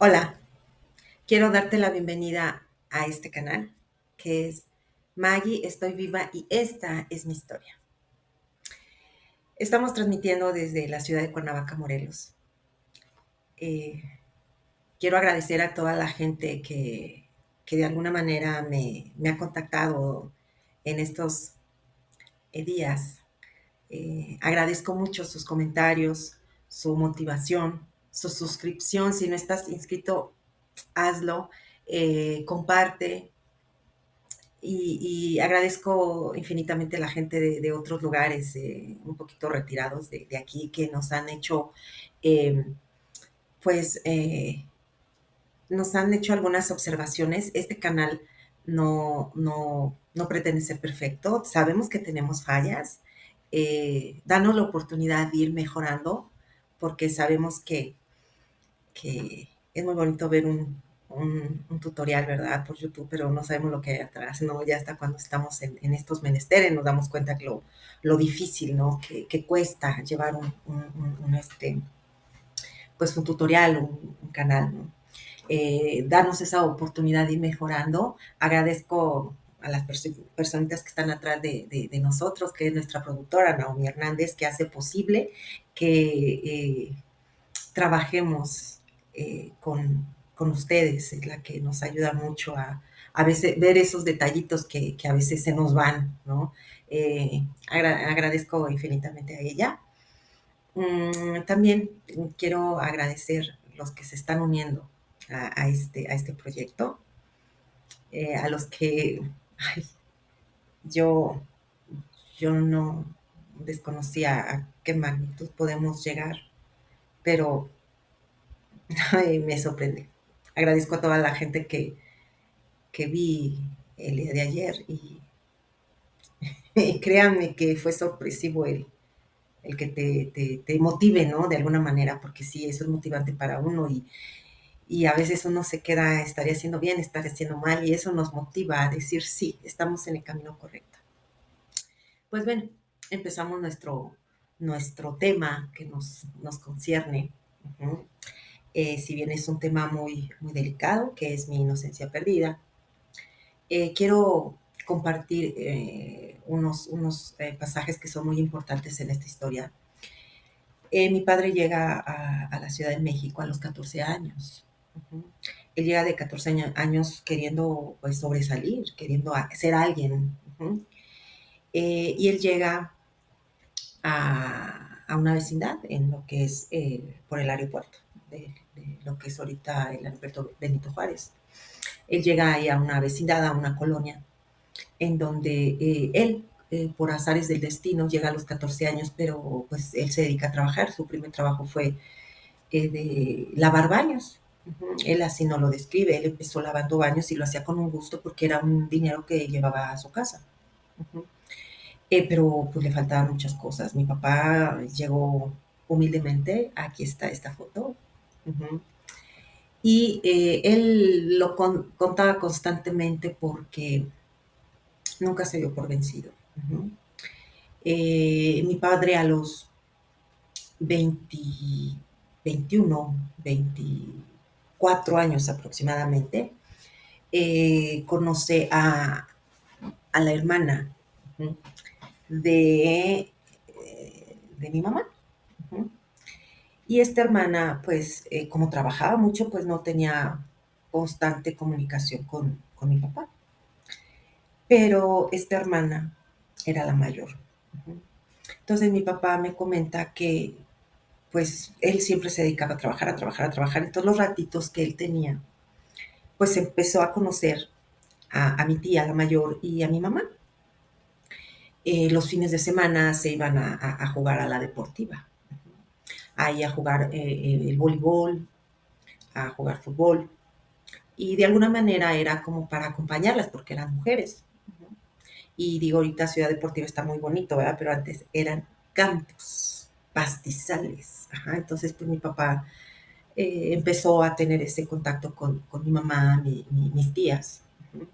Hola, quiero darte la bienvenida a este canal que es Maggie, estoy viva y esta es mi historia. Estamos transmitiendo desde la ciudad de Cuernavaca, Morelos. Eh, Quiero agradecer a toda la gente que de alguna manera me ha contactado en estos días. Agradezco mucho sus comentarios, su motivación, su suscripción. Si no estás inscrito, hazlo, comparte. Y agradezco infinitamente a la gente de otros lugares, un poquito retirados de aquí, que nos han hecho, eh, pues, nos han hecho algunas observaciones. Este canal no pretende ser perfecto. Sabemos que tenemos fallas. Danos la oportunidad de ir mejorando, porque sabemos que es muy bonito ver un tutorial, ¿verdad? Por YouTube, pero no sabemos lo que hay atrás, ¿no? Ya hasta cuando estamos en estos menesteres nos damos cuenta que lo difícil, ¿no? Que cuesta llevar pues un tutorial, un canal, ¿no? Darnos esa oportunidad de ir mejorando. Agradezco a las personitas que están atrás de nosotros, que es nuestra productora, Naomi Hernández, que hace posible que trabajemos con ustedes, es la que nos ayuda mucho a veces ver esos detallitos que a veces se nos van, ¿no? Agradezco infinitamente a ella. También quiero agradecer los que se están uniendo a este proyecto, a los que ay, yo, yo no desconocía a qué magnitud podemos llegar, pero ay, me sorprende. Agradezco a toda la gente que vi el día de ayer y créanme que fue sorpresivo el que te motive, ¿no? De alguna manera, porque sí, eso es motivante para uno y a veces uno se queda, estaré haciendo bien, estaré haciendo mal y eso nos motiva a decir, sí, estamos en el camino correcto. Pues bueno, empezamos nuestro tema que nos concierne. Uh-huh. Si bien es un tema muy delicado, que es mi inocencia perdida, quiero compartir unos pasajes que son muy importantes en esta historia. Mi padre llega a la Ciudad de México a los 14 años. Uh-huh. Él llega de 14 años queriendo pues, sobresalir, queriendo ser alguien. Uh-huh. Y él llega a una vecindad en lo que es por el aeropuerto, de lo que es ahorita el aeropuerto Benito Juárez. Él llega ahí a una vecindad, a una colonia, en donde él, por azares del destino, llega a los 14 años, pero pues él se dedica a trabajar. Su primer trabajo fue de lavar baños. Uh-huh. Él así no lo describe, él empezó lavando baños y lo hacía con un gusto porque era un dinero que llevaba a su casa. Uh-huh. Pero pues le faltaban muchas cosas. Mi papá llegó humildemente, aquí está esta foto. Uh-huh. Y él lo contaba constantemente porque nunca se dio por vencido. Uh-huh. Mi padre a los 20, 21, 24 años aproximadamente, conoce a la hermana, uh-huh, de mi mamá. Uh-huh. Y esta hermana, pues, como trabajaba mucho, pues no tenía constante comunicación con mi papá. Pero esta hermana era la mayor. Uh-huh. Entonces mi papá me comenta que pues él siempre se dedicaba a trabajar, a trabajar, a trabajar. Entonces los ratitos que él tenía, pues empezó a conocer a mi tía, la mayor, y a mi mamá. Los fines de semana se iban a jugar a la deportiva, ahí a jugar el voleibol, a jugar fútbol, y de alguna manera era como para acompañarlas porque eran mujeres. Y digo, ahorita Ciudad Deportiva está muy bonito, ¿verdad? Pero antes eran campos, pastizales. Ajá, entonces, pues mi papá empezó a tener ese contacto con mi mamá, mis tías. Uh-huh.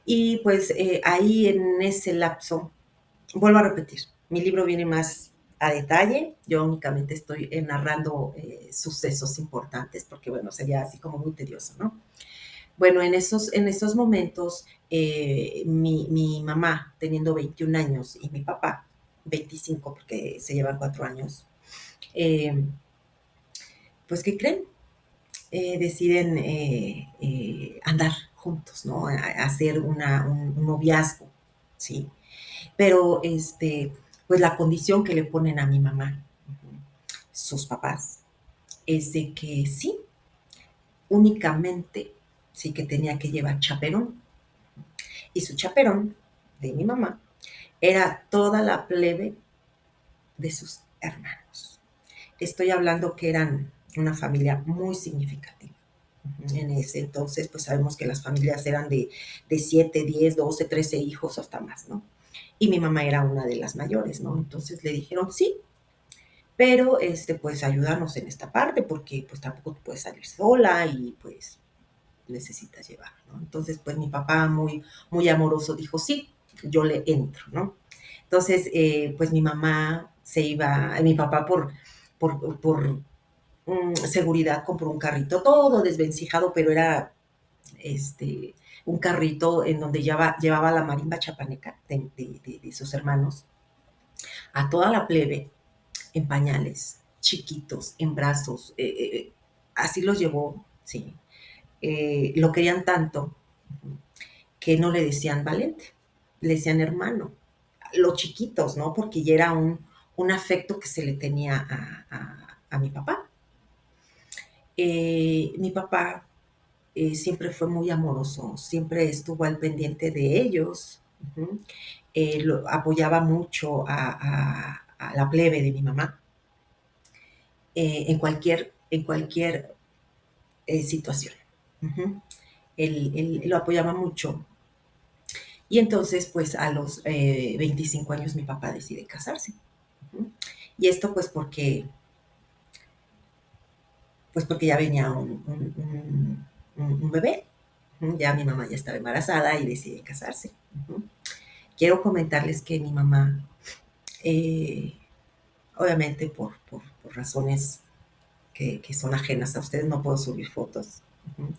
Y pues ahí en ese lapso, vuelvo a repetir, mi libro viene más a detalle. Yo únicamente estoy narrando sucesos importantes porque, bueno, sería así como muy tedioso, ¿no? Bueno, en esos momentos, mi mamá, teniendo 21 años, y mi papá, 25, porque se llevan 4 años, eh, pues, ¿qué creen? Deciden andar juntos, ¿no? Hacer un noviazgo, ¿sí? Pero, pues la condición que le ponen a mi mamá, sus papás, es de que sí, únicamente, sí que tenía que llevar chaperón. Y su chaperón, de mi mamá, era toda la plebe de sus hermanos. Estoy hablando que eran una familia muy significativa. En ese entonces, pues sabemos que las familias eran de 7, 10, 12, 13 hijos, hasta más, ¿no? Y mi mamá era una de las mayores, ¿no? Entonces le dijeron, sí, pero pues ayúdanos en esta parte porque pues tampoco puedes salir sola y pues necesitas llevar, ¿no? Entonces, pues mi papá muy, muy amoroso dijo, sí, yo le entro, ¿no? Entonces, pues mi mamá se iba, mi papá por seguridad compró un carrito todo desvencijado, pero era un carrito en donde llevaba la marimba chapaneca de sus hermanos a toda la plebe en pañales, chiquitos, en brazos, así los llevó, sí. Lo querían tanto que no le decían Valente, le decían hermano. Los chiquitos, ¿no? Porque ya era un afecto que se le tenía a mi papá. Mi papá siempre fue muy amoroso, siempre estuvo al pendiente de ellos, apoyaba mucho a la plebe de mi mamá en cualquier situación. Uh-huh. Él lo apoyaba mucho. Y entonces, pues a los 25 años mi papá decide casarse. Uh-huh. Y esto pues porque ya venía un bebé. Uh-huh. Ya mi mamá ya estaba embarazada y decide casarse. Uh-huh. Quiero comentarles que mi mamá, eh, obviamente por razones que son ajenas a ustedes, no puedo subir fotos. Uh-huh.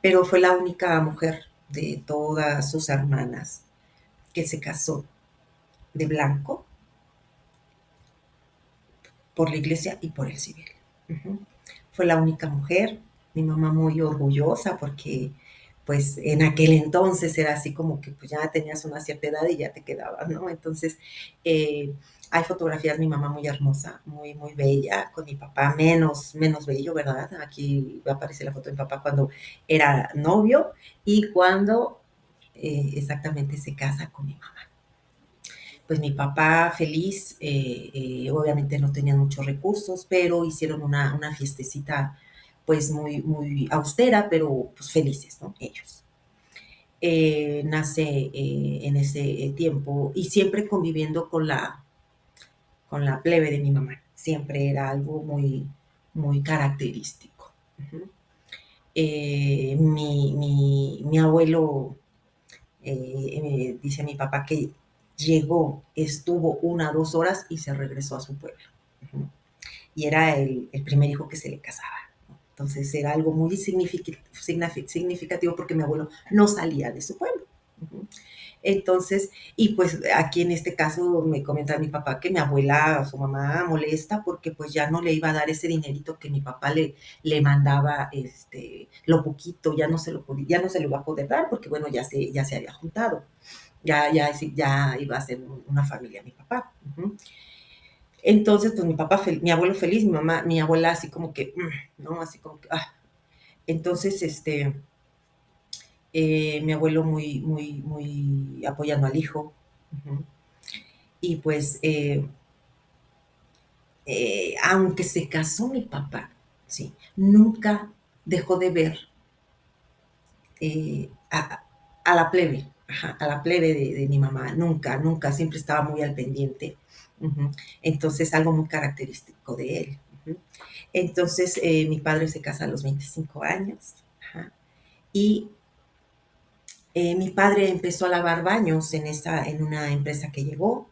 Pero fue la única mujer de todas sus hermanas que se casó de blanco por la iglesia y por el civil. Uh-huh. Fue la única mujer, mi mamá muy orgullosa porque pues en aquel entonces era así como que pues ya tenías una cierta edad y ya te quedabas, ¿no? Entonces hay fotografías de mi mamá muy hermosa, muy, muy bella, con mi papá menos bello, ¿verdad? Aquí aparece la foto de mi papá cuando era novio y cuando exactamente se casa con mi mamá. Pues mi papá feliz, obviamente no tenían muchos recursos, pero hicieron una fiestecita pues muy, muy austera, pero pues felices, ¿no? Ellos. Nace en ese tiempo y siempre conviviendo con la plebe de mi mamá. Siempre era algo muy, muy característico. Uh-huh. Mi abuelo, dice mi papá que llegó, estuvo 1 o 2 horas y se regresó a su pueblo. Uh-huh. Y era el primer hijo que se le casaba. Entonces era algo muy significativo porque mi abuelo no salía de su pueblo. Uh-huh. Entonces, y pues aquí en este caso me comenta mi papá que mi abuela, su mamá, molesta porque pues ya no le iba a dar ese dinerito que mi papá le mandaba, lo poquito, ya no se lo iba a poder dar porque bueno, ya se había juntado, ya iba a ser una familia mi papá. Uh-huh. Entonces, pues mi abuelo feliz, mi abuela así como que, ¿no? Así como que, ah. Entonces, mi abuelo muy, muy, muy apoyando al hijo. Uh-huh. Y pues, aunque se casó mi papá, sí, nunca dejó de ver a la plebe, ajá, a la plebe de mi mamá, nunca, nunca, siempre estaba muy al pendiente. Uh-huh. Entonces, algo muy característico de él. Uh-huh. Entonces, mi padre se casa a los 25 años, ajá, y mi padre empezó a lavar baños en una empresa que llegó.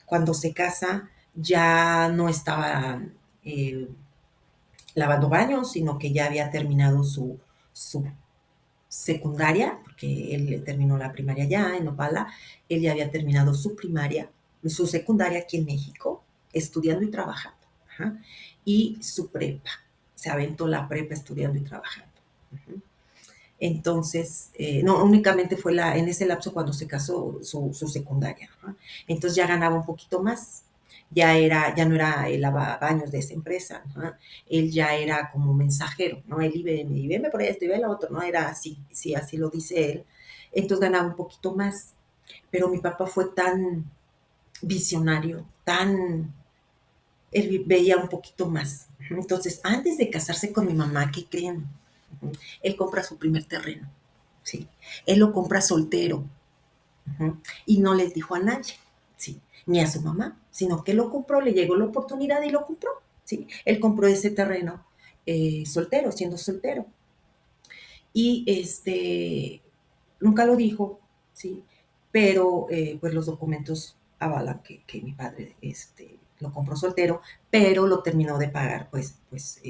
Cuando se casa, ya no estaba eh, lavando baños, sino que ya había terminado su secundaria, porque él terminó la primaria ya en Opala, él ya había terminado su primaria, su secundaria aquí en México, estudiando y trabajando, ajá, y su prepa, se aventó la prepa estudiando y trabajando. Ujú. Entonces, no, únicamente fue en ese lapso cuando se casó su secundaria. ¿No? Entonces ya ganaba un poquito más. Ya no era el baños de esa empresa, ¿no? Él ya era como mensajero, ¿no? Él iba y veme por esto y ve lo otro, ¿no? Era así, sí, así lo dice él. Entonces ganaba un poquito más. Pero mi papá fue tan visionario, él veía un poquito más. Entonces, antes de casarse con mi mamá, ¿qué creen? Él compra su primer terreno. ¿Sí? Él lo compra soltero. Uh-huh. Y no les dijo a nadie, ¿sí? Ni a su mamá, sino que lo compró, le llegó la oportunidad y lo compró. ¿Sí? Él compró ese terreno soltero, siendo soltero. Y nunca lo dijo, ¿sí? Pero pues los documentos avalan que mi padre lo compró soltero, pero lo terminó de pagar pues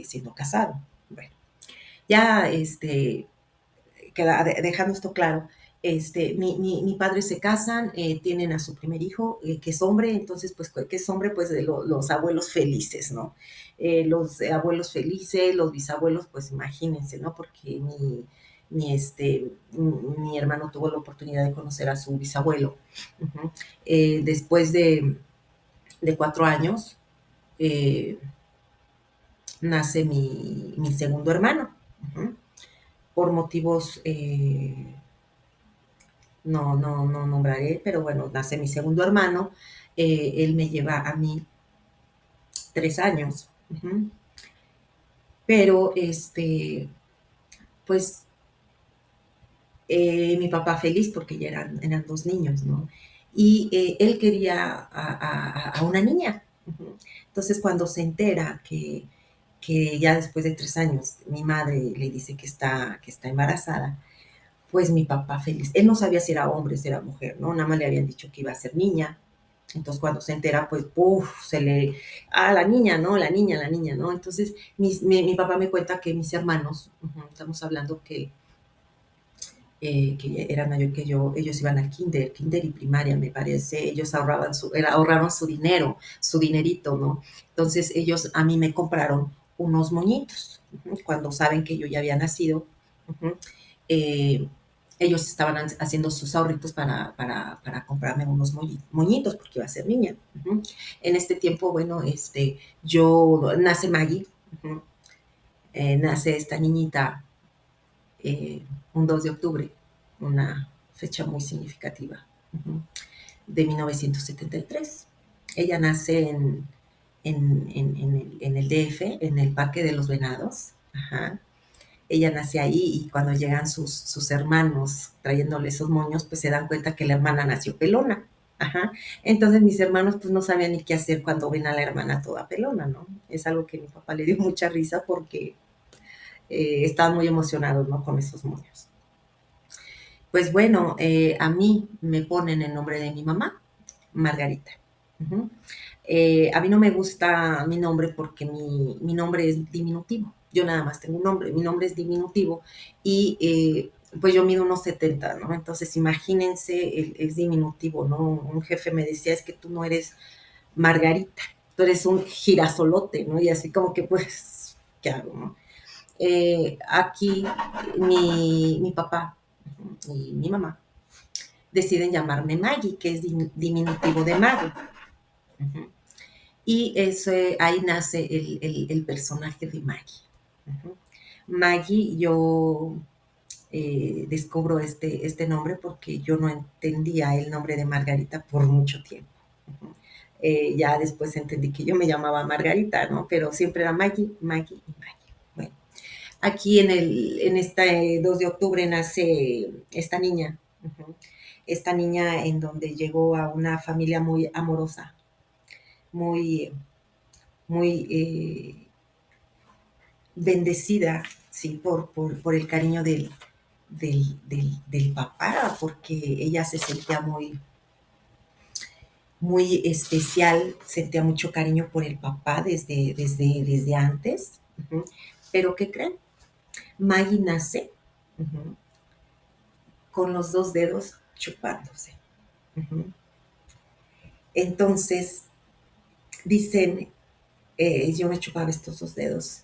siendo casado. Bueno, ya dejando esto claro, mi padre se casan, tienen a su primer hijo, que es hombre, entonces, pues, que es hombre, pues, de los abuelos felices, ¿no? Los abuelos felices, los bisabuelos, pues, imagínense, ¿no? Porque mi hermano tuvo la oportunidad de conocer a su bisabuelo. Uh-huh. Después de 4 años, eh, nace mi segundo hermano. Uh-huh. Por motivos no nombraré, pero bueno, nace mi segundo hermano, él me lleva a mí 3 años, uh-huh. Pero pues mi papá feliz porque ya eran 2 niños, ¿no? Y él quería a una niña. Uh-huh. Entonces cuando se entera que ya después de 3 años mi madre le dice que está embarazada, pues mi papá feliz. Él no sabía si era hombre, si era mujer, ¿no? Nada más le habían dicho que iba a ser niña. Entonces cuando se entera, pues, ¡puf! La niña, ¿no? La niña, ¿no? Entonces mi papá me cuenta que mis hermanos, uh-huh, estamos hablando que era mayor que yo, ellos iban al kinder y primaria, me parece, ellos ahorraron su dinero, su dinerito, ¿no? Entonces ellos a mí me compraron unos moñitos, uh-huh, cuando saben que yo ya había nacido, uh-huh, eh, ellos estaban haciendo sus ahorritos para comprarme unos moñitos, porque iba a ser niña. Uh-huh. En este tiempo, bueno, nace Maggie, uh-huh, nace esta niñita eh, un 2 de octubre, una fecha muy significativa, uh-huh, de 1973. Ella nace en el DF, en el Parque de los Venados. Ajá. Ella nace ahí y cuando llegan sus hermanos trayéndole esos moños, pues se dan cuenta que la hermana nació pelona. Ajá. Entonces mis hermanos pues no sabían ni qué hacer cuando ven a la hermana toda pelona, ¿no? Es algo que a mi papá le dio mucha risa porque estaban muy emocionados, ¿no? Con esos moños. Pues bueno, a mí me ponen el nombre de mi mamá, Margarita. Uh-huh. A mí no me gusta mi nombre porque mi nombre es diminutivo. Yo nada más tengo un nombre, mi nombre es diminutivo y pues yo mido unos 70, ¿no? Entonces imagínense, es diminutivo, ¿no? Un jefe me decía, es que tú no eres Margarita, tú eres un girasolote, ¿no? Y así como que pues, ¿qué hago, no? Aquí mi papá y mi mamá deciden llamarme Maggie, que es diminutivo de mago. Uh-huh. Y ahí nace el personaje de Maggie. Uh-huh. Maggie, yo descubro este nombre porque yo no entendía el nombre de Margarita por mucho tiempo. Uh-huh. Ya después entendí que yo me llamaba Margarita, ¿no? Pero siempre era Maggie, Maggie y Maggie. Bueno, aquí en este 2 de octubre nace esta niña. Uh-huh. Esta niña en donde llegó a una familia muy amorosa, muy, muy bendecida, ¿sí? Por el cariño del papá, porque ella se sentía muy, muy especial, sentía mucho cariño por el papá desde antes. Ujú. Pero ¿qué creen? Maggie nace, ujú, con los dos dedos chupándose. Ujú. Entonces, dicen, yo me chupaba estos dos dedos.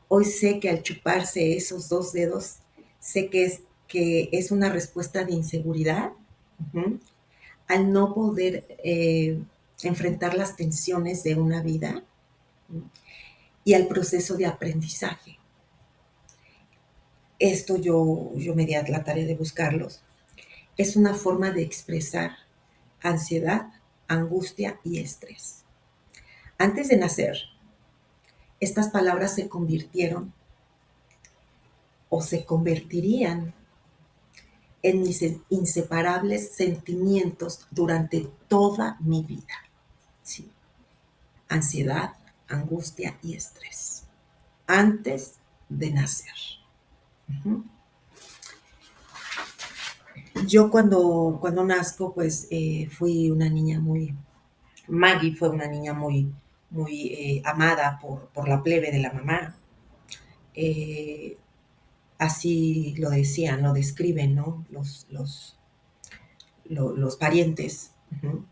Hoy sé que al chuparse esos dos dedos, sé que es una respuesta de inseguridad, ujú, al no poder enfrentar las tensiones de una vida, ¿no? Y al proceso de aprendizaje. Esto yo me di a la tarea de buscarlos. Es una forma de expresar ansiedad, angustia y estrés. Antes de nacer, estas palabras se convirtieron o se convertirían en mis inseparables sentimientos durante toda mi vida. ¿Sí? Ansiedad, angustia y estrés. Antes de nacer. Uh-huh. Yo cuando nazco, pues fui una niña muy... Maggie fue una niña muy amada por la plebe de la mamá. Eh, Así lo decían, lo describen, ¿no? Los parientes. Uh-huh.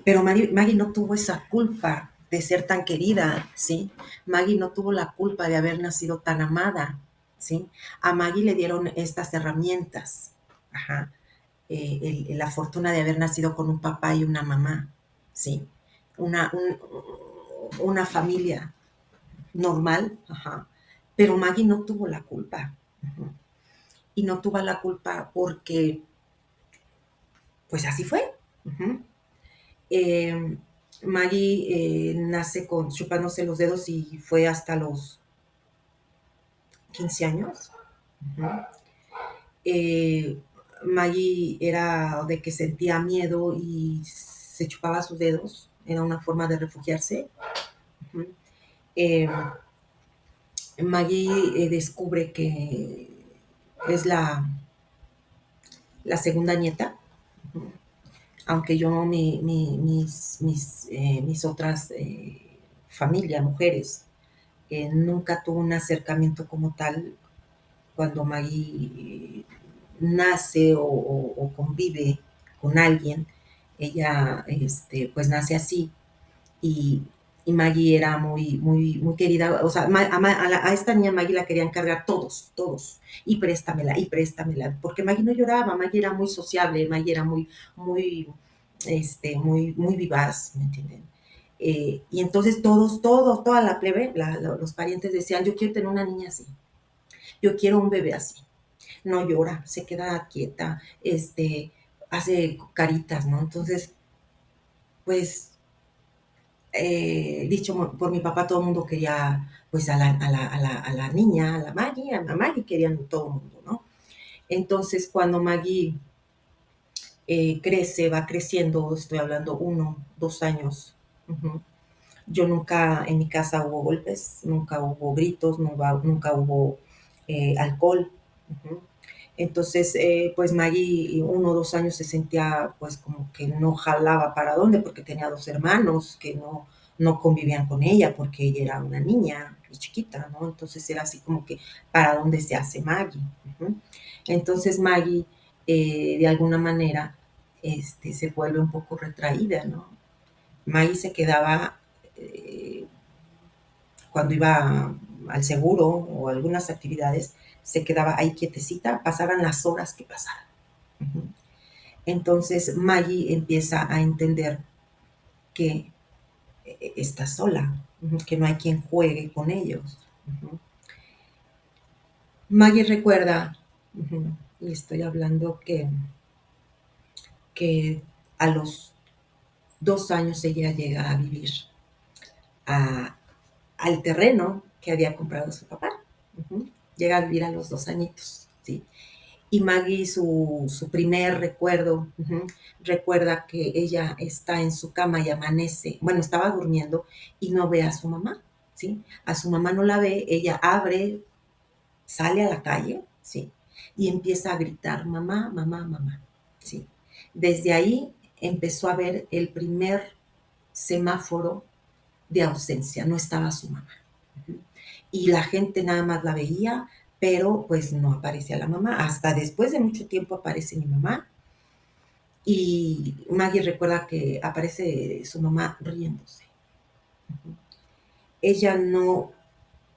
Pero Maggie no tuvo esa culpa de ser tan querida, ¿sí? Maggie no tuvo la culpa de haber nacido tan amada, ¿sí? A Maggie le dieron estas herramientas, ajá, la fortuna de haber nacido con un papá y una mamá, ¿sí? Una, un, una familia normal, ajá. Pero Maggie no tuvo la culpa, uh-huh. Y no tuvo la culpa porque, pues así fue, uh-huh. Eh, Maggie nace chupándose los dedos y fue hasta los 15 años. Uh-huh. eh, Maggie era de que sentía miedo y se chupaba sus dedos, era una forma de refugiarse. Uh-huh. eh, Maggie descubre que es la segunda nieta. Uh-huh. Aunque yo, mis otras familias, mujeres, nunca tuvo un acercamiento como tal cuando Maggie nace o convive con alguien. Ella, pues nace así y, y Maggie era muy querida. O sea, a esta niña Maggie la querían cargar todos, y préstamela, porque Maggie no lloraba, Maggie era muy sociable, Maggie era muy, muy vivaz, ¿me entienden? Y entonces toda la plebe, los parientes decían, yo quiero tener una niña así, yo quiero un bebé así. No llora, se queda quieta, hace caritas, ¿no? Entonces, pues, dicho por mi papá, todo el mundo quería, pues, a la niña, a Maggie querían todo el mundo, ¿no? Entonces, cuando Maggie crece, va creciendo, estoy hablando 1, 2 años, uh-huh. Yo nunca, en mi casa hubo golpes, nunca hubo gritos, nunca hubo alcohol. Uh-huh. Entonces, pues Maggie, 1 o 2 años se sentía pues como que no jalaba para dónde, porque tenía 2 hermanos que no convivían con ella, porque ella era una niña y chiquita, ¿no? Entonces era así como que, ¿para dónde se hace Maggie? Uh-huh. Entonces Maggie, de alguna manera, se vuelve un poco retraída, ¿no? Maggie se quedaba, eh, cuando iba al seguro o a algunas actividades, se quedaba ahí quietecita, pasaran las horas que pasaran. Uh-huh. Entonces Maggie empieza a entender que está sola, uh-huh, que no hay quien juegue con ellos. Uh-huh. Maggie recuerda, uh-huh, y estoy hablando que a los 2 años ella llega a vivir a, al terreno que había comprado su papá. Uh-huh. Llega a vivir a los 2 añitos, ¿sí? Y Maggie, su primer recuerdo, uh-huh, recuerda que ella está en su cama y amanece, bueno, estaba durmiendo y no ve a su mamá, ¿sí? A su mamá no la ve, ella abre, sale a la calle, ¿sí? Y empieza a gritar, mamá, mamá, mamá, ¿sí? Desde ahí empezó a ver el primer semáforo de ausencia, no estaba su mamá. Y la gente nada más la veía, pero pues no aparecía la mamá. Hasta después de mucho tiempo aparece mi mamá y Maggie recuerda que aparece su mamá riéndose. Ella no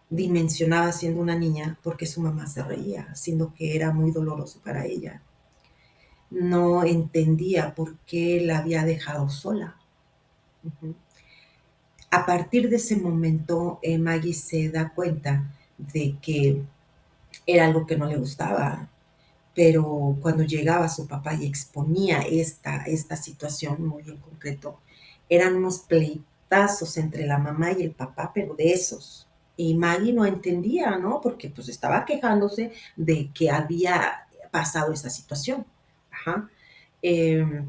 dimensionaba siendo una niña porque su mamá se reía, siendo que era muy doloroso para ella. No entendía por qué la había dejado sola. A partir de ese momento, Maggie se da cuenta de que era algo que no le gustaba, pero cuando llegaba su papá y exponía esta situación muy en concreto, eran unos pleitazos entre la mamá y el papá, pero de esos. Y Maggie no entendía, ¿no? Porque pues estaba quejándose de que había pasado esa situación. Ajá. Eh,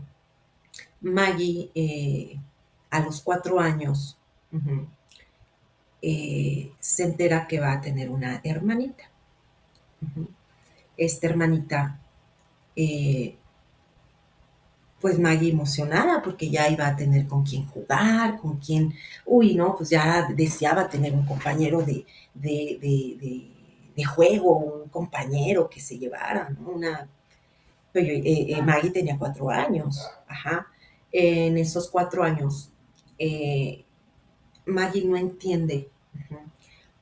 Maggie, a los 4 años, se entera que va a tener una hermanita. Esta hermanita, eh, pues Maggie emocionada porque ya iba a tener con quién jugar, con quién, uy, no, pues ya deseaba tener un compañero de juego, un compañero que se llevara, ¿no? Pero, Maggie tenía 4 años, ajá. En esos 4 años, eh, Maggie no entiende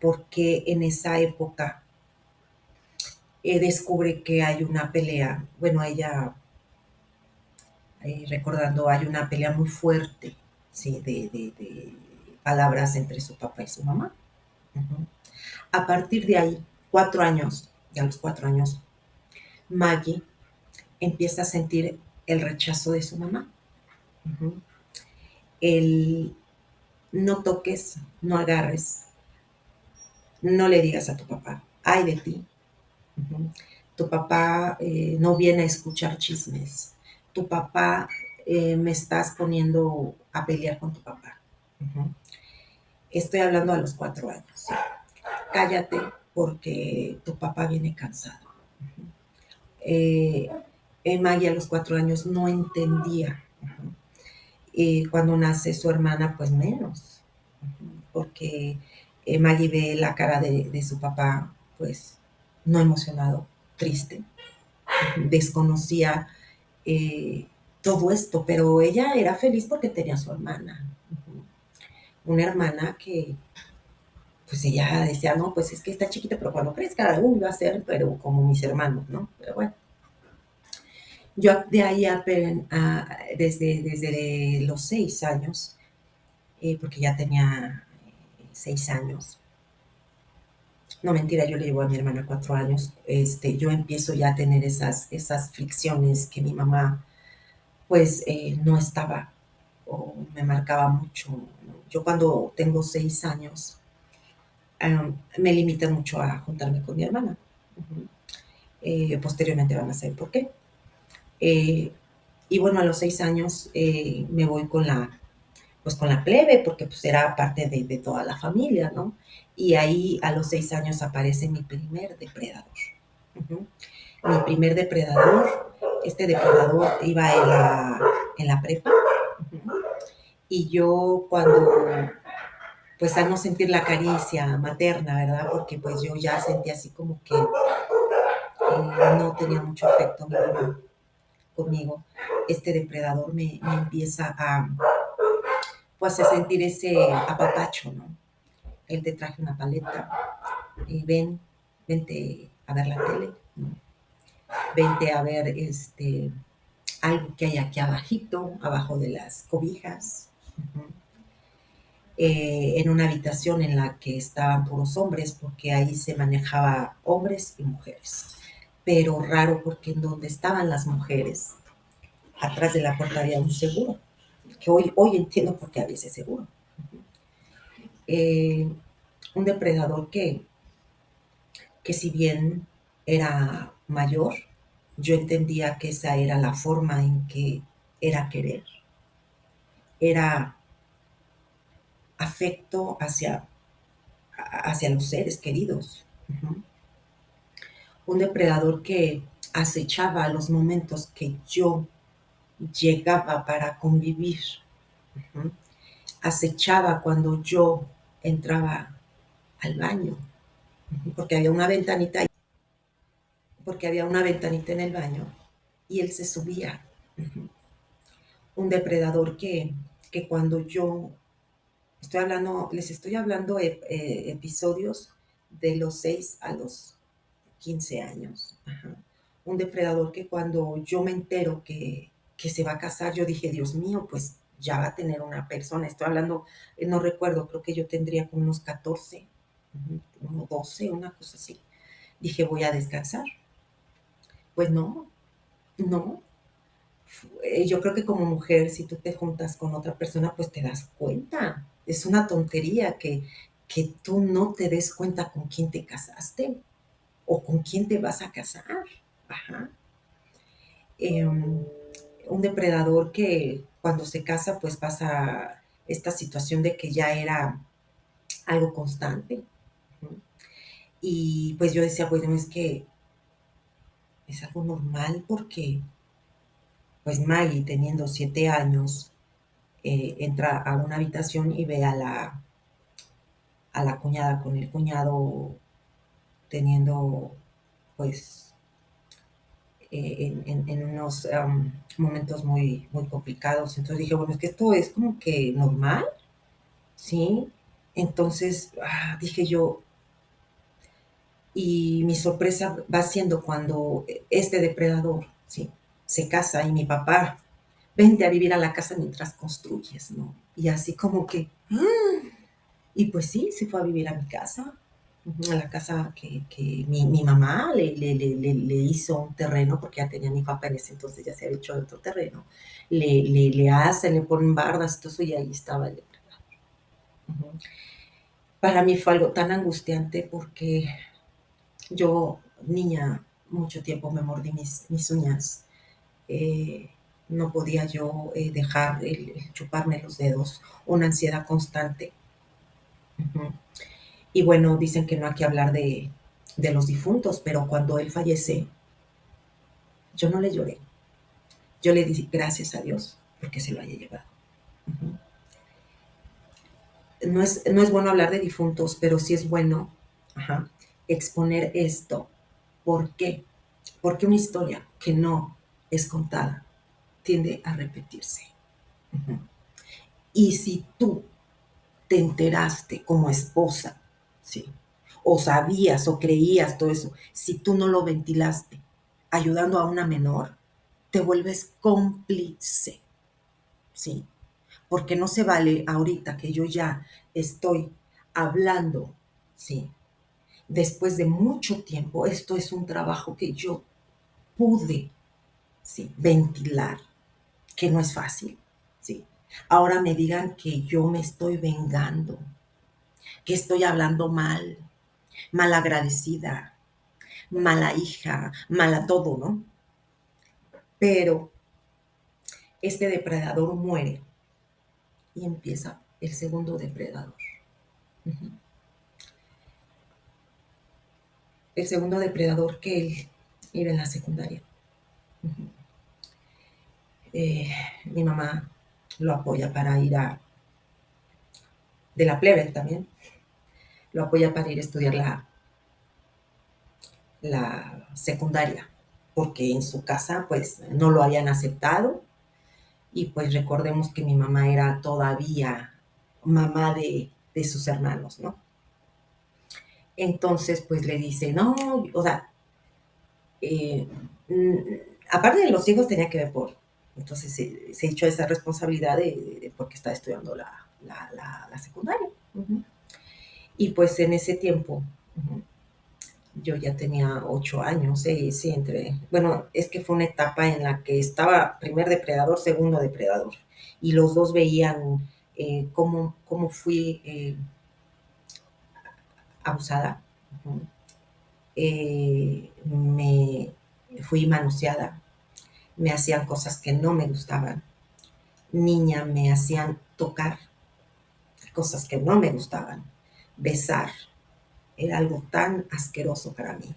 por qué en esa época descubre que hay una pelea, bueno, ella recordando, hay una pelea muy fuerte, ¿sí? De palabras entre su papá y su mamá. Uh-huh. A partir de ahí, 4 años, y a los 4 años, Maggie empieza a sentir el rechazo de su mamá. Uh-huh. El no toques, no agarres, no le digas a tu papá, ay de ti. Uh-huh. Tu papá no viene a escuchar chismes. Tu papá me estás poniendo a pelear con tu papá. Uh-huh. Estoy hablando a los 4 años. Cállate porque tu papá viene cansado. Eh, Maggie a los 4 años no entendía. Cuando nace su hermana, pues menos. Porque Maggie ve la cara de su papá, pues no emocionado, triste. Desconocía todo esto, pero ella era feliz porque tenía a su hermana. Una hermana que pues ella decía, no, pues es que está chiquita, pero cuando crezca, va a ser, pero como mis hermanos, ¿no? Pero bueno, yo de ahí desde los 6 años, porque ya tenía 6 años, no mentira, yo le llevo a mi hermana 4 años, yo empiezo ya a tener esas fricciones que mi mamá, pues, no estaba o me marcaba mucho. Yo cuando tengo 6 años, me limita mucho a juntarme con mi hermana. Uh-huh. Posteriormente van a saber por qué. Eh, y bueno, a los 6 años me voy pues con la plebe, porque pues era parte de toda la familia, ¿no? Y ahí a los 6 años aparece mi primer depredador. Uh-huh. Mi primer depredador, este depredador iba en la prepa. Uh-huh. Y yo cuando, pues al no sentir la caricia materna, ¿verdad? Porque pues yo ya sentía así como que no tenía mucho afecto mi mamá conmigo, este depredador me empieza pues a sentir ese apapacho, ¿no? Él te traje una paleta, vente a ver la tele, ¿no? Vente a ver algo que hay aquí abajito, abajo de las cobijas. Uh-huh. En una habitación en la que estaban puros hombres, porque ahí se manejaba hombres y mujeres. Pero raro porque en donde estaban las mujeres, atrás de la puerta había un seguro, que hoy entiendo por qué había ese seguro. Eh, un depredador que si bien era mayor, yo entendía que esa era la forma en que era querer. Era afecto hacia los seres queridos. Uh-huh. Un depredador que acechaba los momentos que yo llegaba para convivir, ujú, acechaba cuando yo entraba al baño, ujú, porque había una ventanita en el baño y él se subía. Ujú. Un depredador que cuando yo les estoy hablando episodios de los 6 a los 15 años. Ajá. Un depredador que cuando yo me entero que se va a casar, yo dije, Dios mío, pues ya va a tener una persona. Estoy hablando, no recuerdo, creo que yo tendría como unos 14, unos 12, una cosa así. Dije, voy a descansar. Pues no, no. Yo creo que como mujer, si tú te juntas con otra persona, pues te das cuenta. Es una tontería que tú no te des cuenta con quién te casaste o con quién te vas a casar. Ajá. Eh, un depredador que cuando se casa, pues pasa esta situación de que ya era algo constante. ¿No? Y pues yo decía, bueno, es que es algo normal porque pues Maggie, teniendo 7 años, entra a una habitación y ve a la cuñada con el cuñado teniendo pues en unos momentos muy, muy complicados. Entonces dije, bueno, es que esto es como que normal, ¿sí? Entonces dije yo, y mi sorpresa va siendo cuando este depredador, ¿sí? Se casa y mi papá, vente a vivir a la casa mientras construyes, ¿no? Y así como que, y pues sí, se fue a vivir a mi casa, a la casa que mi mamá le hizo un terreno, porque ya tenía mi papá en ese entonces, ya se había hecho otro terreno, le hacen, le ponen bardas, todo eso, y ahí estaba el depredador. Uh-huh. Para mí fue algo tan angustiante porque yo, niña, mucho tiempo me mordí mis uñas. Eh, no podía yo dejar el chuparme los dedos, una ansiedad constante. Uh-huh. Y bueno, dicen que no hay que hablar de los difuntos, pero cuando él fallece, yo no le lloré. Yo le di gracias a Dios porque se lo haya llevado. Uh-huh. No es bueno hablar de difuntos, pero sí es bueno, ajá, exponer esto. ¿Por qué? Porque una historia que no es contada tiende a repetirse. Uh-huh. Y si tú te enteraste como esposa, ¿sí? O sabías o creías todo eso, si tú no lo ventilaste ayudando a una menor, te vuelves cómplice, ¿sí? Porque no se vale ahorita que yo ya estoy hablando, ¿sí? Después de mucho tiempo, esto es un trabajo que yo pude, ¿sí? Ventilar, que no es fácil, ¿sí? Ahora me digan que yo me estoy vengando, que estoy hablando mal, malagradecida, mala hija, mala todo, ¿no? Pero este depredador muere y empieza el segundo depredador. Uh-huh. El segundo depredador que él iba en la secundaria. Uh-huh. Mi mamá lo apoya para ir de la plebe también, lo apoya para ir a estudiar la secundaria, porque en su casa pues no lo habían aceptado y pues recordemos que mi mamá era todavía mamá de sus hermanos, ¿no? Entonces pues le dice, no, o sea, eh, mm, aparte de los hijos tenía que ver entonces se echó esa responsabilidad de porque estaba estudiando la secundaria. Uh-huh. Y pues en ese tiempo, uh-huh, yo ya tenía 8 años, sí, bueno, es que fue una etapa en la que estaba primer depredador, segundo depredador, y los dos veían cómo fui abusada, uh-huh. Me fui manoseada, me hacían cosas que no me gustaban, niña me hacían tocar cosas que no me gustaban, besar, era algo tan asqueroso para mí,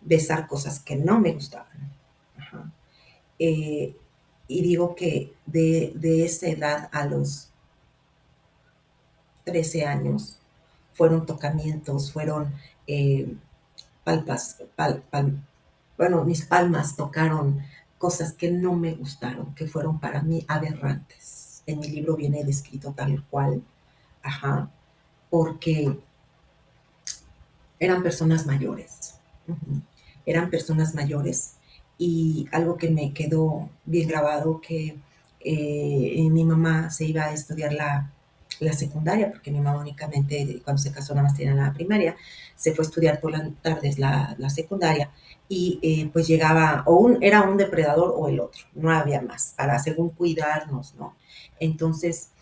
besar cosas que no me gustaban. Ajá. Y digo que de esa edad a los 13 años fueron tocamientos, fueron eh, palpas, bueno, mis palmas tocaron cosas que no me gustaron, que fueron para mí aberrantes. En mi libro viene descrito tal cual, ajá, porque eran personas mayores. Uh-huh. Eran personas mayores y algo que me quedó bien grabado que mi mamá se iba a estudiar la secundaria, porque mi mamá únicamente cuando se casó nada más tenía la primaria, se fue a estudiar por las tardes la secundaria y pues llegaba, era un depredador o el otro, no había más, para según cuidarnos, ¿no? Entonces,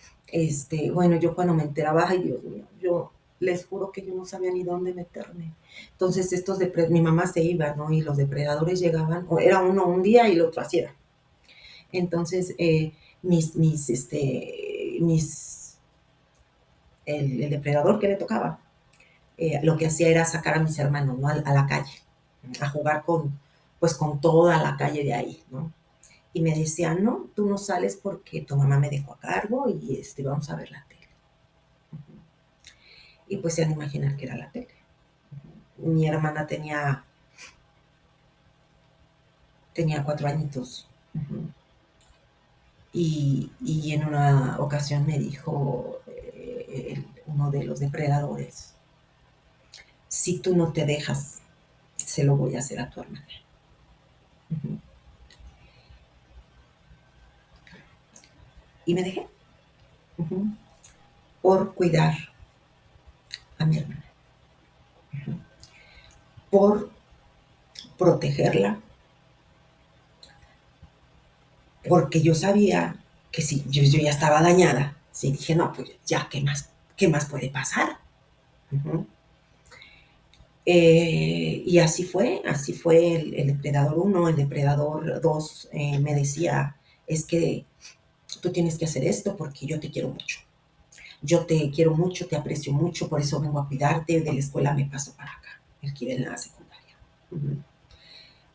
bueno, yo cuando me enteraba, ay Dios mío, yo les juro que yo no sabía ni dónde meterme. Entonces, mi mamá se iba, ¿no? Y los depredadores llegaban, o era uno un día y el otro así era. Entonces, el depredador que le tocaba, lo que hacía era sacar a mis hermanos, ¿no? A la calle, a jugar pues con toda la calle de ahí, ¿no? Y me decía, no, tú no sales porque tu mamá me dejó a cargo y vamos a ver la tele. Y pues se han de imaginar que era la tele. Mi hermana tenía 4 añitos. Uh-huh. Y en una ocasión me dijo uno de los depredadores, si tú no te dejas, se lo voy a hacer a tu hermana. Uh-huh. Y me dejé, uh-huh, por cuidar a mi hermana, uh-huh, por protegerla, porque yo sabía que si yo ya estaba dañada, sí, dije, no, pues ya, qué más puede pasar? Uh-huh. Y así fue el depredador uno, el depredador 2 me decía, es que tú tienes que hacer esto porque yo te quiero mucho. Yo te quiero mucho, te aprecio mucho, por eso vengo a cuidarte, de la escuela me paso para acá, aquí de la secundaria. Uh-huh.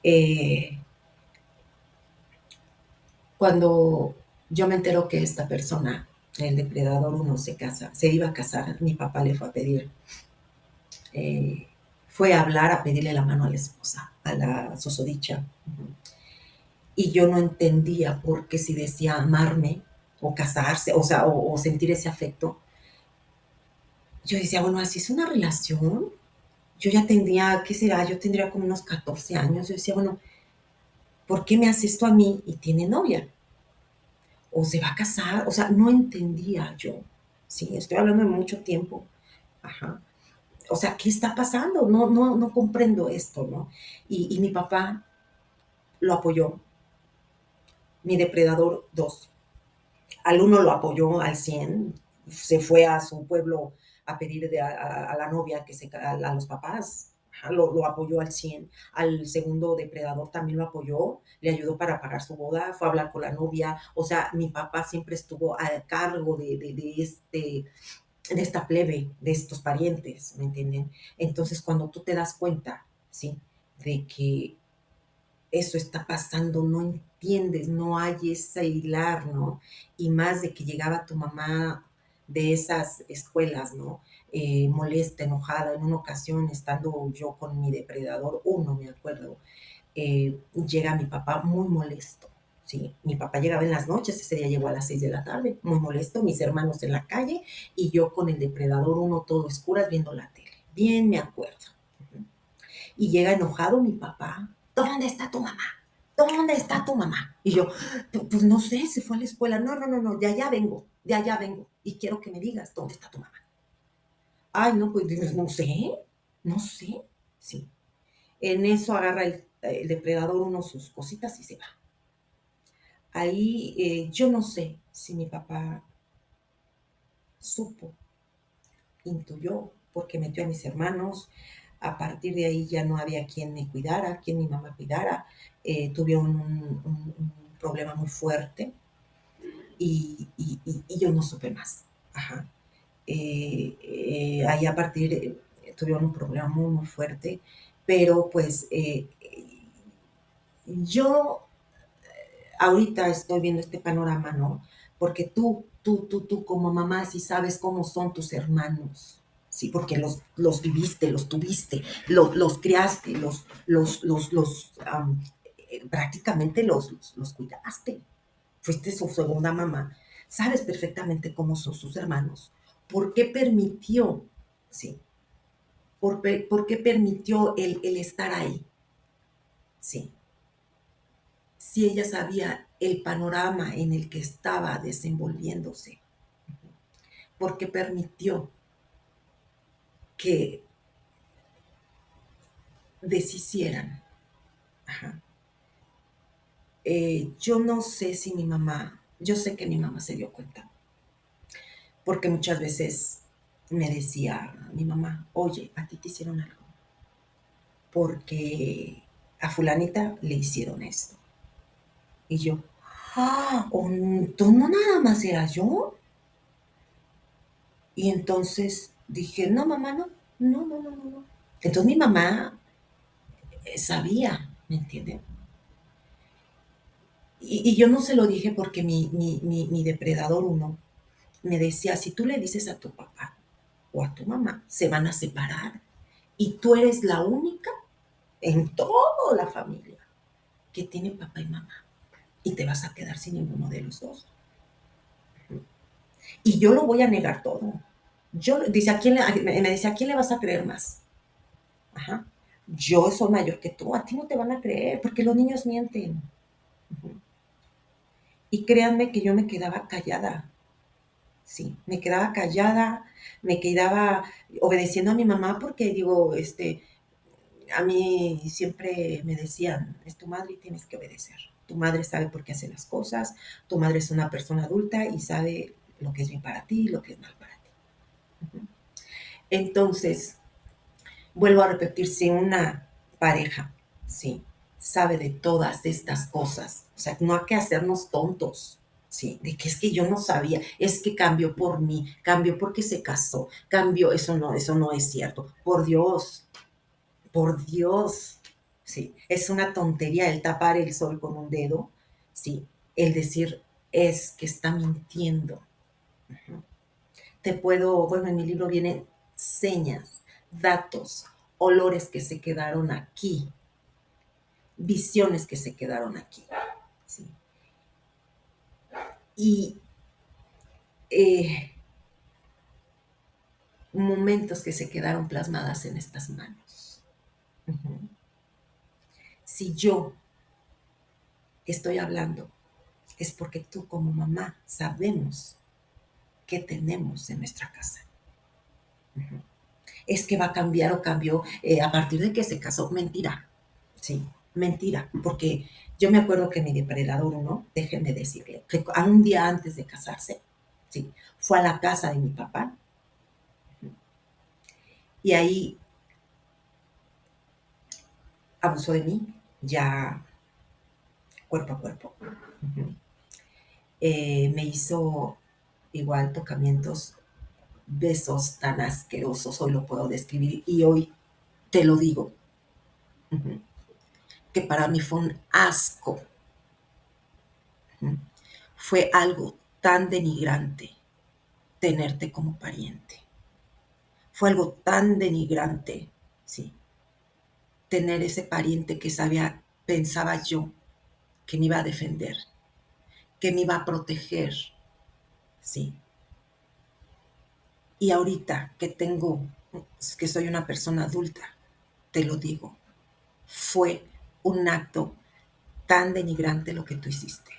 eh, Cuando yo me entero que esta persona, el depredador uno, se iba a casar, mi papá le fue a pedir, eh, fue a hablar, a pedirle la mano a la esposa, a la susodicha. Uh-huh. Y yo no entendía por qué si decía amarme o casarse, o sea, o sentir ese afecto. Yo decía, bueno, así es una relación. Yo ya tendría, ¿qué será? Yo tendría como unos 14 años. Yo decía, bueno, ¿por qué me hace esto a mí y tiene novia? O se va a casar, o sea, no entendía yo. Sí, estoy hablando de mucho tiempo. Ajá. O sea, ¿qué está pasando? No comprendo esto, ¿no? Y mi papá lo apoyó, mi depredador 2. Al uno lo apoyó al 100, se fue a su pueblo a pedir a la novia, a los papás, lo apoyó al 100. Al segundo depredador también lo apoyó, le ayudó para pagar su boda, fue a hablar con la novia, o sea, mi papá siempre estuvo a cargo de esta plebe, de estos parientes, ¿me entienden? Entonces, cuando tú te das cuenta, ¿sí? De que eso está pasando, no entiendes, no hay ese hilar, ¿no? Y más de que llegaba tu mamá de esas escuelas, ¿no? Molesta, enojada, en una ocasión estando yo con mi depredador, uno me acuerdo, llega mi papá muy molesto, ¿sí? Mi papá llegaba en las noches, ese día llegó a las 6 de la tarde, muy molesto, mis hermanos en la calle y yo con el depredador uno todo oscuras viendo la tele, bien me acuerdo. Y llega enojado mi papá. ¿Dónde está tu mamá? ¿Dónde está tu mamá? Y yo, pues no sé, se fue a la escuela. No, de allá vengo, de allá vengo. Y quiero que me digas, ¿dónde está tu mamá? Ay, no, pues no sé. Sí. En eso agarra el depredador uno sus cositas y se va. Ahí yo no sé si mi papá supo, intuyó, porque metió a mis hermanos. A partir de ahí ya no había quien me cuidara, quien mi mamá cuidara. Tuve un problema muy fuerte y yo no supe más. Ajá. Ahí a partir tuvieron un problema muy fuerte, pero pues yo ahorita estoy viendo este panorama, ¿no? Porque tú como mamá sí sabes cómo son tus hermanos, sí, porque los viviste, los tuviste, los criaste, prácticamente los cuidaste. Fuiste su segunda mamá. Sabes perfectamente cómo son sus hermanos. ¿Por qué permitió, sí, por qué permitió el estar ahí? Sí, si ella sabía el panorama en el que estaba desenvolviéndose, porque permitió que deshicieran. Ajá. Yo no sé si mi mamá, yo sé que mi mamá se dio cuenta, porque muchas veces me decía mi mamá, oye, a ti te hicieron algo, porque a fulanita le hicieron esto. Y yo, entonces no nada más era yo. Y entonces dije, no, mamá, no, no, no, no, no, no. Entonces mi mamá sabía, ¿me entienden? Y yo no se lo dije porque mi depredador uno me decía, si tú le dices a tu papá o a tu mamá, se van a separar. Y tú eres la única en toda la familia que tiene papá y mamá. Y te vas a quedar sin ninguno de los dos. Y yo lo voy a negar todo. Dice, me dice, ¿a quién le vas a creer más? Ajá. Yo soy mayor que tú, a ti no te van a creer, porque los niños mienten. Ujú. Y créanme que yo me quedaba callada, sí, me quedaba callada, me quedaba obedeciendo a mi mamá porque digo, a mí siempre me decían, es tu madre y tienes que obedecer. Tu madre sabe por qué hace las cosas, tu madre es una persona adulta y sabe lo que es bien para ti y lo que es mal para ti. Ujú. Entonces, vuelvo a repetir, si una pareja, sí, sabe de todas estas cosas, o sea, no hay que hacernos tontos, sí, de que es que yo no sabía, es que cambió por mí, cambió porque se casó, cambió, eso no es cierto, por Dios, sí, es una tontería el tapar el sol con un dedo, sí, el decir es que está mintiendo. Ujú. Bueno, en mi libro vienen señas, datos, olores que se quedaron aquí, visiones que se quedaron aquí. ¿Sí? Y eh, momentos que se quedaron plasmadas en estas manos. Uh-huh. Si yo estoy hablando, es porque tú como mamá sabemos qué tenemos en nuestra casa. Uh-huh. Es que va a cambiar o cambió a partir de que se casó. Mentira. Sí, mentira, porque yo me acuerdo que mi depredador uno, déjenme decirle, que a un día antes de casarse, sí, fue a la casa de mi papá y ahí abusó de mí, ya cuerpo a cuerpo. Uh-huh. Me hizo igual tocamientos, besos tan asquerosos, hoy lo puedo describir y hoy te lo digo, uh-huh, que para mí fue un asco, uh-huh, fue algo tan denigrante tenerte como pariente. Fue algo tan denigrante, sí, tener ese pariente que sabía, pensaba yo, que me iba a defender, que me iba a proteger, sí. Y ahorita que soy una persona adulta, te lo digo, fue un acto tan denigrante lo que tú hiciste,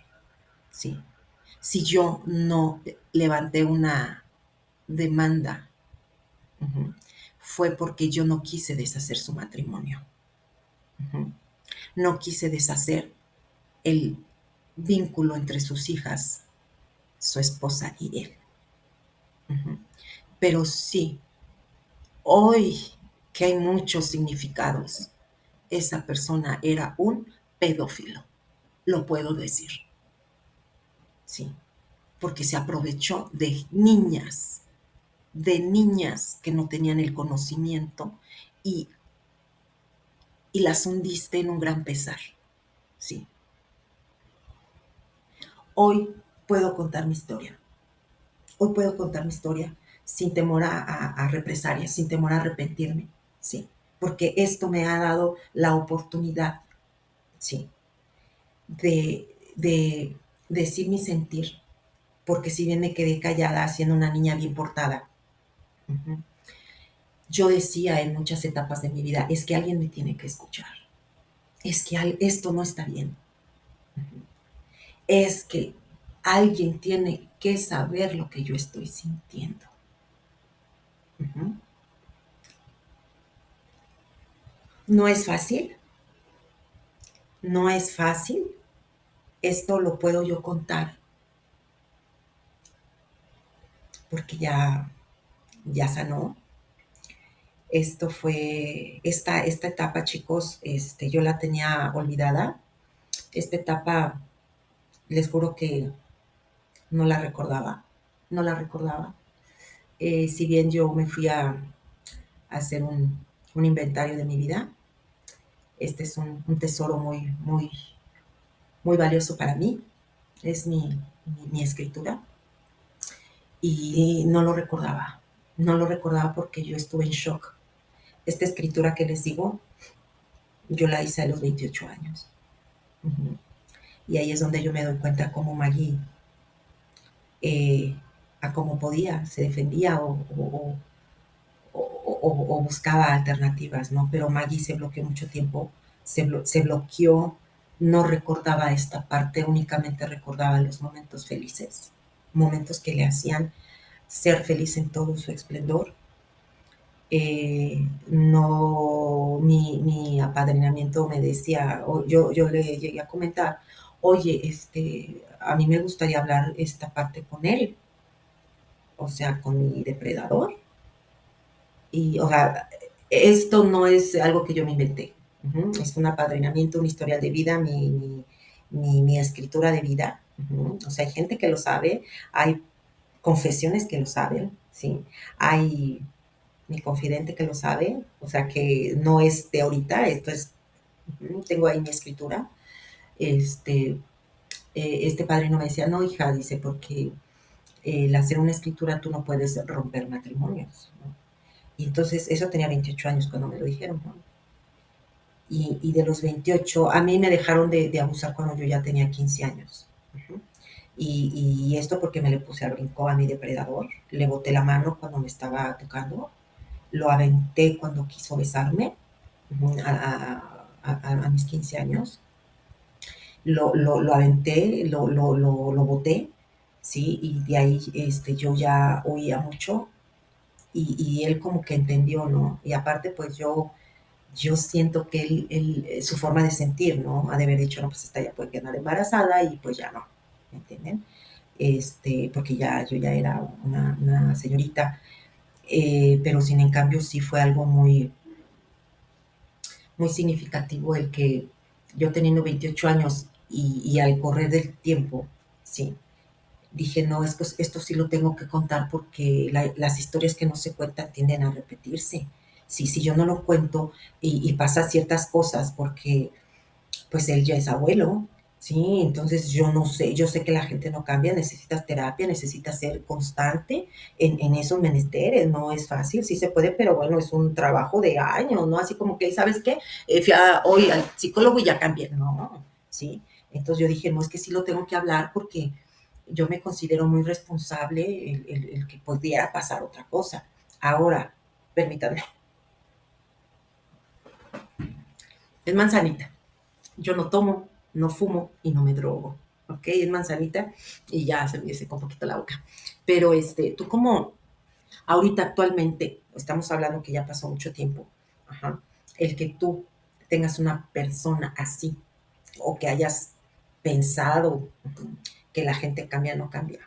sí. Si yo no levanté una demanda, uh-huh, fue porque yo no quise deshacer su matrimonio. Uh-huh. No quise deshacer el vínculo entre sus hijas, su esposa y él. Uh-huh. Pero sí, hoy que hay muchos significados, esa persona era un pedófilo, lo puedo decir, sí, porque se aprovechó de niñas que no tenían el conocimiento y, y las hundiste en un gran pesar, sí. hoy puedo contar mi historia. Hoy puedo contar mi historia sin temor a represalias, sin temor a arrepentirme, sí, porque esto me ha dado la oportunidad, sí, de decir mi sentir, porque si bien me quedé callada siendo una niña bien portada, uh-huh, yo decía en muchas etapas de mi vida, es que alguien me tiene que escuchar, es que esto no está bien, uh-huh, es que alguien tiene que saber lo que yo estoy sintiendo. Uh-huh. No es fácil, no es fácil. Esto lo puedo yo contar porque ya sanó. Esto fue, esta etapa, chicos, yo la tenía olvidada. Esta etapa, les juro que no la recordaba, no la recordaba. Si bien yo me fui a hacer un inventario de mi vida, este es un tesoro muy valioso para mí. Es mi escritura. Y no lo recordaba. No lo recordaba porque yo estuve en shock. Esta escritura que les digo, yo la hice a los 28 años. Uh-huh. Y ahí es donde yo me doy cuenta cómo Maggie, a cómo podía, se defendía o buscaba alternativas, ¿no? Pero Maggie se bloqueó mucho tiempo, se bloqueó, no recordaba esta parte, únicamente recordaba los momentos felices, momentos que le hacían ser feliz en todo su esplendor. No, mi apadrinamiento me decía, yo le llegué a comentar, oye, a mí me gustaría hablar esta parte con él, o sea, con mi depredador. Y, o sea, esto no es algo que yo me inventé. Uh-huh. Es un apadrinamiento, un historial de vida, mi escritura de vida. Uh-huh. O sea, hay gente que lo sabe, hay confesiones que lo saben, ¿sí? Hay mi confidente que lo sabe, o sea que no es de ahorita, esto es, tengo ahí mi escritura. Este, este padre no me decía, no, hija, dice, porque el hacer una escritura tú no puedes romper matrimonios, ¿no? Y entonces, eso tenía 28 años cuando me lo dijeron, ¿no? Y de los 28, a mí me dejaron de abusar cuando yo ya tenía 15 años. Uh-huh. Y esto porque me le puse al brinco a mi depredador, le boté la mano cuando me estaba tocando, lo aventé cuando quiso besarme, a mis 15 años, lo aventé, lo boté, ¿sí? Y de ahí yo ya oía mucho y él como que entendió, ¿no? Y aparte, pues yo siento que su forma de sentir, ¿no? Ha de haber dicho, no, pues esta ya puede quedar embarazada y pues ya no, ¿me entienden? Porque yo ya era una señorita, pero sin en cambio sí fue algo muy significativo el que yo teniendo 28 años y al correr del tiempo, sí, dije, no, esto sí lo tengo que contar porque las historias que no se cuentan tienden a repetirse. Sí, si yo no lo cuento y pasa ciertas cosas porque pues él ya es abuelo, ¿sí? Entonces yo no sé, yo sé que la gente no cambia, necesitas terapia, necesitas ser constante en esos menesteres, no es fácil, sí se puede, pero bueno, es un trabajo de años, ¿no? Así como que, ¿sabes qué? Fui hoy al psicólogo y ya cambié, no, ¿sí? Entonces yo dije, no, es que sí lo tengo que hablar porque yo me considero muy responsable el que pudiera pasar otra cosa. Ahora, permítanme, es manzanita. Yo no tomo, no fumo y no me drogo, ¿ok? Es manzanita y ya se me seca un poquito la boca. Pero tú como ahorita actualmente, estamos hablando que ya pasó mucho tiempo, ajá, el que tú tengas una persona así o que hayas pensado que la gente cambia, no cambia.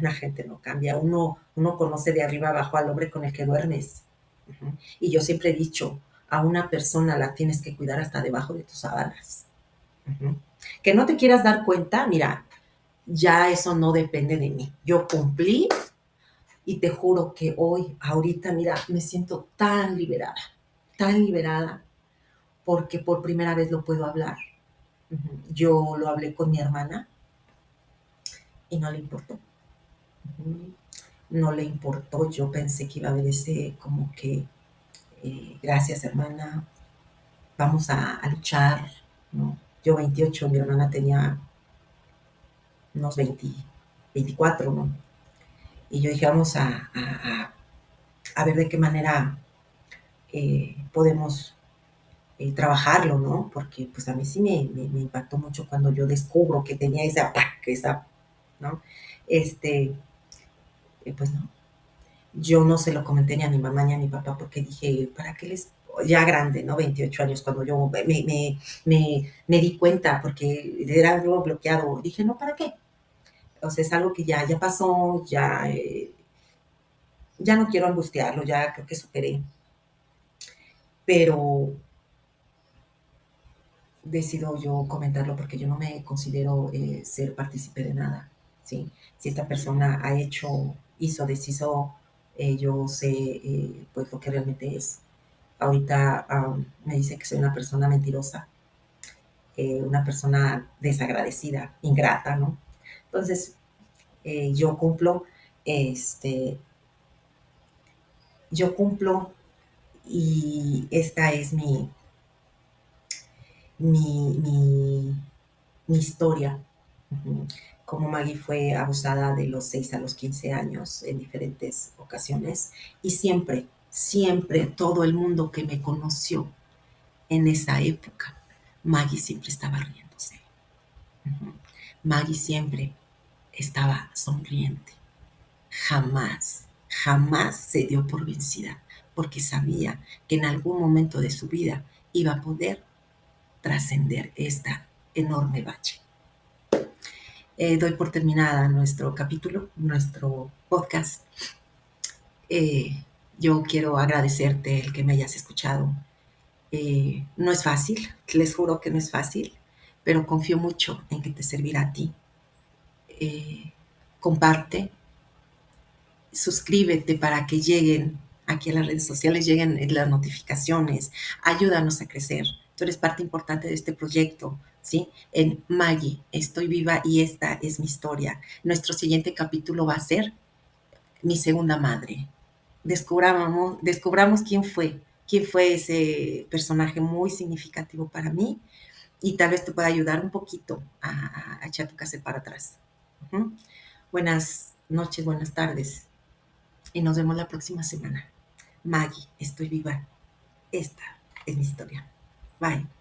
La gente no cambia. Uno conoce de arriba abajo al hombre con el que duermes. Uh-huh. Y yo siempre he dicho, a una persona la tienes que cuidar hasta debajo de tus sábanas. Uh-huh. Que no te quieras dar cuenta, mira, ya eso no depende de mí. Yo cumplí y te juro que hoy, ahorita, mira, me siento tan liberada, porque por primera vez lo puedo hablar. Uh-huh. Yo lo hablé con mi hermana, y no le importó. Ujú. No le importó. Yo pensé que iba a haber ese como que, gracias hermana, vamos a luchar, ¿no? Yo 28, mi hermana tenía unos 20, 24, ¿no? Y yo dije, vamos a ver de qué manera podemos trabajarlo, ¿no? Porque pues a mí sí me impactó mucho cuando yo descubro que tenía esa, ¿no? Este, pues no, yo no se lo comenté ni a mi mamá ni a mi papá porque dije, ¿para qué les...? Ya grande, ¿no? 28 años, cuando yo me di cuenta, porque era algo bloqueado, dije, no, ¿para qué? O sea, es algo que ya pasó, ya no quiero angustiarlo, ya creo que superé, pero decido yo comentarlo porque yo no me considero ser partícipe de nada, ¿sí? Si esta persona hizo, deshizo, yo sé pues lo que realmente es. Ahorita me dice que soy una persona mentirosa, una persona desagradecida, ingrata, ¿no? Entonces, yo cumplo, este, yo cumplo y esta es mi, mi, mi historia. Ujú. Como Maggie fue abusada de los 6 a los 15 años en diferentes ocasiones y siempre, siempre todo el mundo que me conoció en esa época, Maggie siempre estaba riéndose. Ujú. Maggie siempre estaba sonriente. Jamás, jamás se dio por vencida porque sabía que en algún momento de su vida iba a poder trascender esta enorme bache. Doy por terminada nuestro capítulo, nuestro podcast. Eh, yo quiero agradecerte el que me hayas escuchado. No es fácil, les juro que no es fácil, pero confío mucho en que te servirá a ti. Eh, comparte, suscríbete para que lleguen aquí a las redes sociales, lleguen las notificaciones, ayúdanos a crecer. Tú eres parte importante de este proyecto, ¿sí? En Maggie, estoy viva y esta es mi historia. Nuestro siguiente capítulo va a ser mi segunda madre. Descubramos quién fue ese personaje muy significativo para mí y tal vez te pueda ayudar un poquito a echar tu casa para atrás. Uh-huh. Buenas noches, buenas tardes y nos vemos la próxima semana. Maggie, estoy viva. Esta es mi historia. Bye.